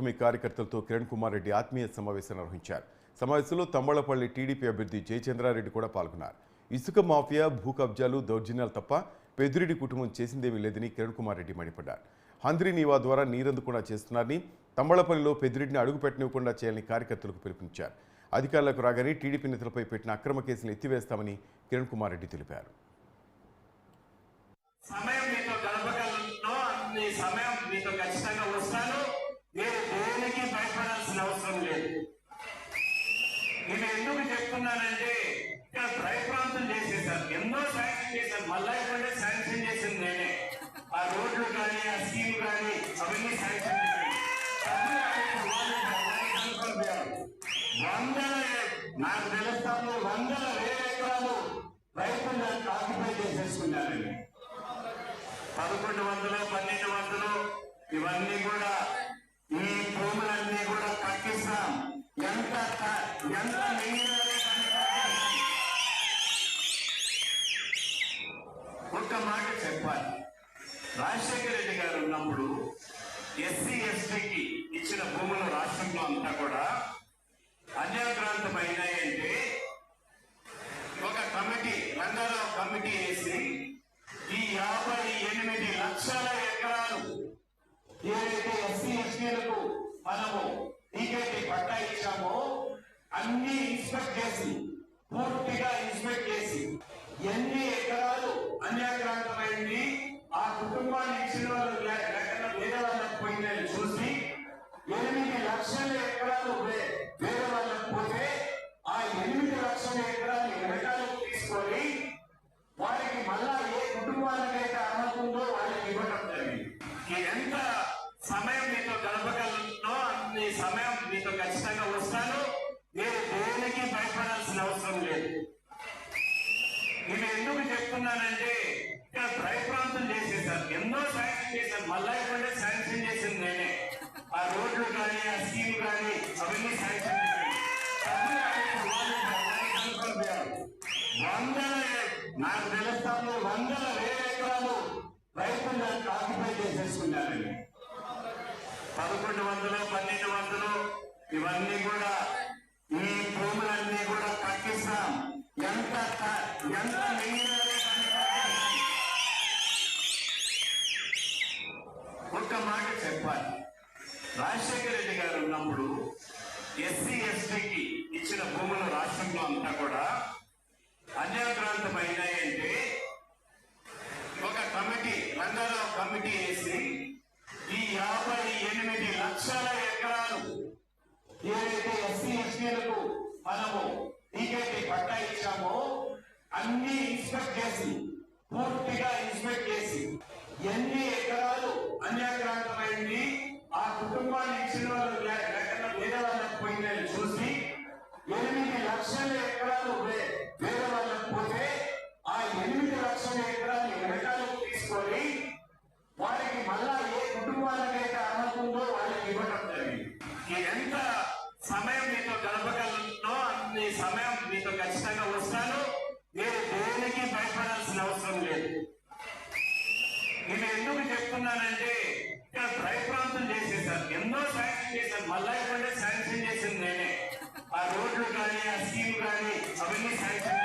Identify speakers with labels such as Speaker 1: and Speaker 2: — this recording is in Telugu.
Speaker 1: మీ కార్యకర్తలతో కిరణ్ కుమార్ రెడ్డి ఆత్మీయ సమావేశం నిర్వహించారు. సమావేశంలో తంబళ్లపల్లి టీడీపీ అభ్యర్థి జయచంద్రారెడ్డి కూడా పాల్గొన్నారు. ఇసుక మాఫియా, భూ కబ్జాలు, దౌర్జన్యాలు తప్ప పెద్దిరెడ్డి కుటుంబం చేసిందేమీ లేదని కిరణ్ కుమార్ రెడ్డి మండిపడ్డారు. హంద్రీ నీవా ద్వారా నీరందుకుండా చేస్తున్నారని, తంబళ్లపల్లిలో పెద్దిరెడ్డిని అడుగు పెట్టనివ్వకుండా చేయాలని కార్యకర్తలకు పిలుపునిచ్చారు. అధికారులకు రాగానే టీడీపీ నేతలపై పెట్టిన అక్రమ కేసులు ఎత్తివేస్తామని కిరణ్ కుమార్ రెడ్డి తెలిపారు.
Speaker 2: అవసరం లేదు. నేను ఎందుకు చెప్తున్నానంటే ఇక్కడ భయప్రాంతం చేసేసారు, ఎన్నో శాంక్షన్ చేశారు. మళ్ళా ఇప్పుడే శాంక్షన్ చేసింది నేనే. ఆ రోడ్లు కానీ, ఆ స్కీమ్ కానీ అవన్నీ శాంక్షన్ చేశాను. నాకు తెలుస్తాను, వందల వేల ఎకరాలు రైతులు దానికి ఆక్యుపై చేసేసుకున్నారండి. 1100, 1200 ఇవన్నీ కూడా, ఈ భూములన్నీ కూడా కట్టిస్తాం. ఎంత ఒక్క మాట చెప్పాలి. రాజశేఖర రెడ్డి గారు ఉన్నప్పుడు ఎస్సీ ఎస్టీకి ఇచ్చిన భూములు రాష్ట్రంలో అంతా కూడా అన్యాక్రాంతం అయినాయంటే ఒక కమిటీ, రంగారావు కమిటీ వేసి ఈ 58 లక్షల ఎకరాలు ఏదైతే ఎస్సీ ఎస్టీలకు మనము టీకేటీ పట్టా ఇచ్చామో అన్ని ఇన్స్పెక్ట్ చేసి, పూర్తిగా ఇన్స్పెక్ట్ చేసి ఎన్ని ఎకరాలు అన్యాక్రాంతమైంది, ఆ కుటుంబాన్ని ఇచ్చిన వాళ్ళు లేకుండా వేరే వాళ్ళకి పోయిందని చూసి 8 లక్షల ఎకరాలు వేరే వాళ్ళకి పోతే ఆ 8 లక్షల ఎకరాలు వెనకాలకు తీసుకొని వారికి మళ్ళా ఏ కుటుంబానికైతే అర్హత ఉందో వాళ్ళకి ఇవ్వడం జరిగింది. ఎంత సమయం మీతో గడపగలనో అన్ని సమయం మీతో ఖచ్చితంగా వస్తాను. నేను దేనికి భయపడాల్సిన అవసరం లేదు. నేను ఎందుకు చెప్తున్నానంటే ఇక్కడ భయప్రాంతం చేసేసారు, ఎన్నో శాంక్షన్ చేశారు. మళ్ళా ఇప్పుడే శాంక్షన్ చేసింది నేనే. ఆ రోడ్లు కానీ, ఆ స్కీమ్ కానీ అవన్నీ శాంక్షన్ చేశాను. నాకు తెలుస్తాను, వందల వేల ఎకరాలు రైతులు దానికి ఆక్యుపై చేసేసుకున్నారండి. 1100, 1200 ఇవన్నీ కూడా, ఈ భూములన్నీ కూడా కట్టిస్తాం. ఎంత ఒక్క మాట చెప్పాలి. రాజశేఖర రెడ్డి గారు ఉన్నప్పుడు ఎస్సీ ఎస్టీకి ఇచ్చిన భూములు రాష్ట్రంలో అంతా కూడా అన్యాక్రాంతం అయినాయంటే ఒక కమిటీ, రంగారావు కమిటీ వేసి ఈ 58 లక్షల ఎకరాలు ఏదైతే ఎస్సీ ఎస్టీలకు మనము టీకేటీ పట్టా ఇచ్చామో అన్ని ఇన్స్పెక్ట్ చేసి, పూర్తిగా ఇన్స్పెక్ట్ చేసి ఎన్ని ఎకరాలు అన్యాక్రాంతమైంది, ఆ కుటుంబాన్ని ఇచ్చిన వాళ్ళు లేకుండా వేరే వాళ్ళకి పోయిందని చూసి 8 లక్షల ఎకరాలు వేరే వాళ్ళకి పోతే ఆ 8 లక్షల ఎకరాలు వెనకాలకు తీసుకొని వారికి మళ్ళా ఏ కుటుంబానికైతే అర్హత ఉందో వాళ్ళకి ఇవ్వడం జరిగింది. ఎంత సమయం మీతో గడపగలనో అన్ని సమయం మీతో ఖచ్చితంగా వస్తాను. నేను దేనికి భయపడాల్సిన అవసరం లేదు. నేను ఎందుకు చెప్తున్నానంటే ఇక్కడ భయప్రాంతం చేసేసారు, ఎన్నో శాంక్షన్ చేశారు. మళ్ళా ఇప్పుడే శాంక్షన్ చేసింది నేనే. ఆ రోడ్లు కానీ, ఆ స్కీమ్ కానీ అవన్నీ శాంక్షన్